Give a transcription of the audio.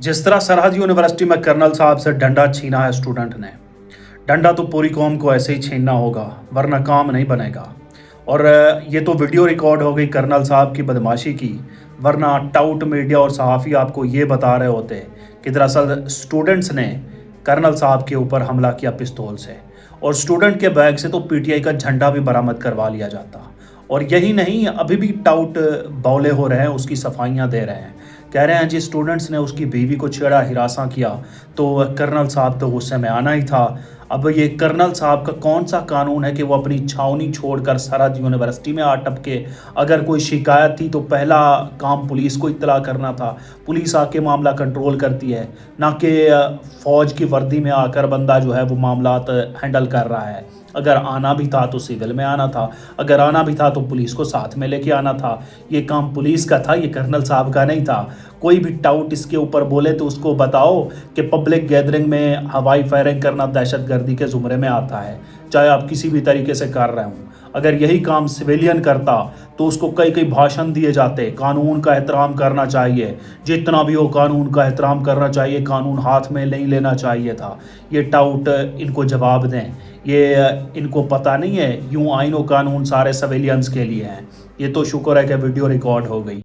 जिस तरह सरहद यूनिवर्सिटी में कर्नल साहब से डंडा छीना है स्टूडेंट ने, डंडा तो पूरी कौम को ऐसे ही छीनना होगा वरना काम नहीं बनेगा। और ये तो वीडियो रिकॉर्ड हो गई कर्नल साहब की बदमाशी की, वरना टाउट मीडिया और सहाफ़ी आपको ये बता रहे होते कि दरअसल स्टूडेंट्स ने कर्नल साहब के ऊपर हमला किया पिस्तौल से, और स्टूडेंट के बैग से तो पीटीआई का झंडा भी बरामद करवा लिया जाता। और यही नहीं, अभी भी टाउट बौले हो रहे हैं, उसकी सफाइयाँ दे रहे हैं, कह रहे हैं जी स्टूडेंट्स ने उसकी बीवी को छेड़ा, हिरासा किया, तो कर्नल साहब तो गुस्से में आना ही था। अब ये कर्नल साहब का कौन सा कानून है कि वो अपनी छावनी छोड़कर सरहद यूनिवर्सिटी में आ टपके? अगर कोई शिकायत थी तो पहला काम पुलिस को इत्तला करना था, पुलिस आके मामला कंट्रोल करती है, ना कि फ़ौज की वर्दी में आकर बंदा जो है वो मामलात हैंडल कर रहा है। अगर आना भी था तो सिविल में आना था, अगर आना भी था तो पुलिस को साथ में लेके आना था। ये काम पुलिस का था, ये कर्नल साहब का नहीं था। कोई भी टाउट इसके ऊपर बोले तो उसको बताओ कि पब्लिक गैदरिंग में हवाई फायरिंग करना दहशतगर्दी के ज़ुमरे में आता है, चाहे आप किसी भी तरीके से कर रहे हों। अगर यही काम सिविलियन करता तो उसको कई कई भाषण दिए जाते, कानून का एहतराम करना चाहिए, जितना भी हो कानून का एहतराम करना चाहिए, कानून हाथ में नहीं लेना चाहिए था। ये टाउट इनको जवाब दें, ये इनको पता नहीं है यूँ आइन व कानून सारे सिविलियंस के लिए हैं। ये तो शुक्र है कि वीडियो रिकॉर्ड हो गई।